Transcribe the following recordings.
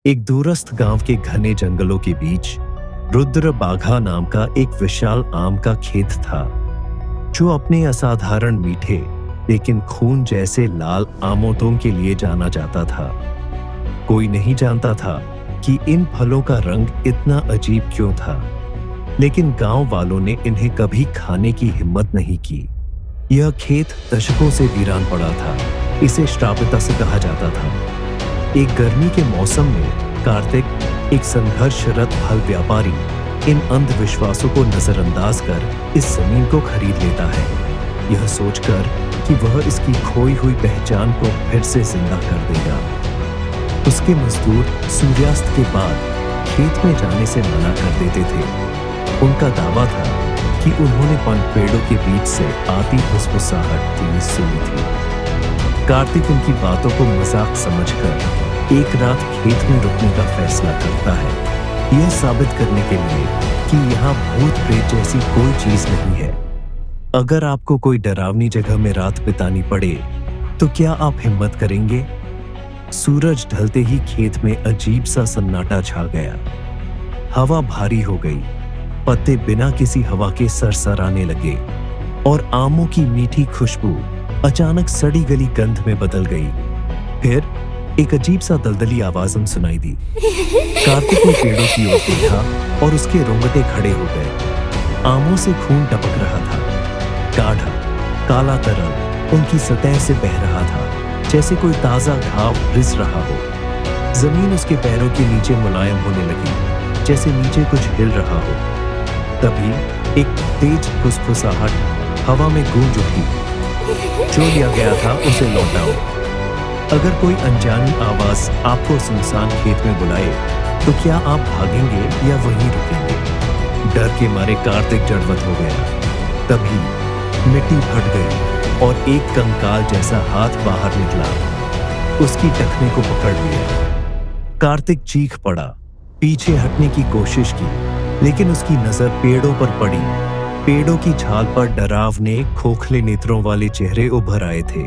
एक दूरस्थ गांव के घने जंगलों के बीच रुद्र बाघा नाम का एक विशाल आम का खेत था, जो अपने असाधारण मीठे लेकिन खून जैसे लाल आमोदों के लिए जाना जाता था। कोई नहीं जानता था कि इन फलों का रंग इतना अजीब क्यों था, लेकिन गांव वालों ने इन्हें कभी खाने की हिम्मत नहीं की। यह खेत दशकों से वीरान पड़ा था। इसे श्रापित से कहा जाता था। एक गर्मी के मौसम में कार्तिक, एक संघर्षरत फल व्यापारी, इन अंधविश्वासों को नजरअंदाज कर इस जमीन को खरीद लेता है, यह सोचकर कि वह इसकी खोई हुई पहचान को फिर से जिंदा कर देगा। उसके मजदूर सूर्यास्त के बाद खेत में जाने से मना कर देते थे। उनका दावा था कि उन्होंने पेड़ों के बीच से आती फुसफुसाहट तेज सुनी थी। कार्तिक उनकी बातों को मजाक समझकर एक रात खेत में रुकने का फैसला करता है, यह साबित करने के लिए कि यहाँ भूत प्रेत जैसी कोई चीज नहीं है। अगर आपको कोई डरावनी जगह में रात बितानी पड़े तो क्या आप हिम्मत करेंगे? सूरज ढलते ही खेत में अजीब सा सन्नाटा छा गया। हवा भारी हो गई, पत्ते बिना किसी हवा के सरसराने लगे और आमों की मीठी खुशबू अचानक सड़ी गली गंध में बदल गई। फिर एक अजीब सा दलदली आवाज सुनाई दी। कार्तिक ने पेड़ों की ओर देखा और उसके रोंगटे खड़े हो गए। आमों से खून टपक रहा था। गाढ़ा काला तरल उनकी सतह से बह रहा था, जैसे कोई ताजा घाव रिस रहा हो। जमीन उसके पैरों के नीचे मुलायम होने लगी, जैसे नीचे कुछ हिल रहा हो। तभी एक तेज फुसफुसाहट हवा में गूंज उठी। जो लिया गया था उसे लौटाओ। अगर कोई अनजानी आवाज आपको सुनसान खेत में बुलाए तो क्या आप भागेंगे या वहीं रुकेंगे? डर के मारे कार्तिक जड़वत हो गया। तभी मिट्टी फट गई और एक कंकाल जैसा हाथ बाहर निकला। उसकी टखने को पकड़ लिया। कार्तिक चीख पड़ा, पीछे हटने की कोशिश की, लेकिन उसकी नजर पेड़ों पर पड़ी। पेड़ों की छाल पर डरावने खोखले नेत्रों वाले चेहरे उभर आए थे,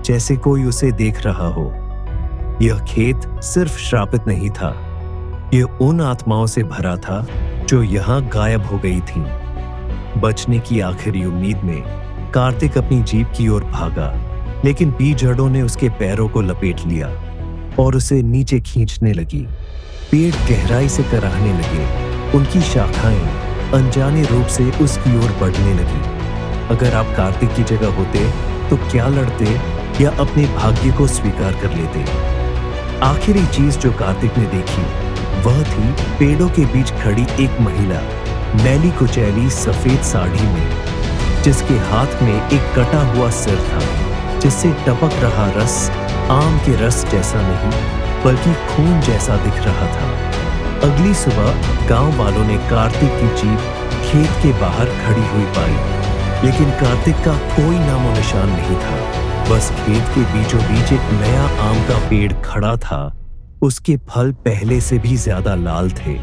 जैसे कोई उसे देख रहा हो। यह खेत सिर्फ श्रापित नहीं था, यह उन आत्माओं से भरा था जो यहाँ गायब हो गई थीं। बचने की आखिरी उम्मीद में कार्तिक अपनी जीप की ओर भागा, लेकिन जड़ों ने उसके पैरों को लपेट लिया और उसे नीचे खींचने लगी। पेड़ गहराई से कराहने लगे, उनकी शाखाएं अनजाने रूप से उसकी ओर बढ़ने लगी। अगर आप कार्तिक की जगह होते तो क्या लड़ते या अपने भाग्य को स्वीकार कर लेते? आखिरी चीज जो कार्तिक ने देखी वह थी पेड़ों के बीच खड़ी एक महिला, मैली कुचैली सफेद साड़ी में, जिसके हाथ में एक कटा हुआ सिर था, जिससे टपक रहा रस आम के रस जैसा नहीं बल्कि खून जैसा दिख रहा था। अगली सुबह गांव वालों ने कार्तिक की जीप खेत के बाहर खड़ी हुई पाई, लेकिन कार्तिक का कोई नामो निशान नहीं था। बस खेत के बीचों बीच एक नया आम का पेड़ खड़ा था। उसके फल पहले से भी ज्यादा लाल थे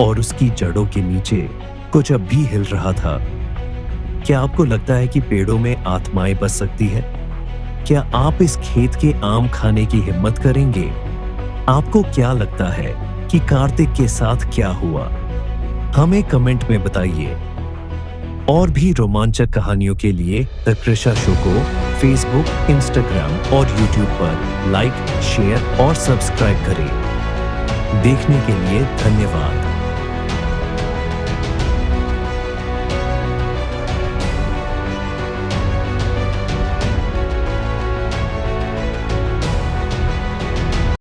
और उसकी जड़ों के नीचे कुछ अब भी हिल रहा था। क्या आपको लगता है कि पेड़ों में आत्माएं बस सकती है? क्या आप इस खेत के आम खाने की हिम्मत करेंगे? आपको क्या लगता है कि कार्तिक के साथ क्या हुआ? हमें कमेंट में बताइए। और भी रोमांचक कहानियों के लिए द कृषा शो को फेसबुक, इंस्टाग्राम और यूट्यूब पर लाइक, शेयर और सब्सक्राइब करें। देखने के लिए धन्यवाद।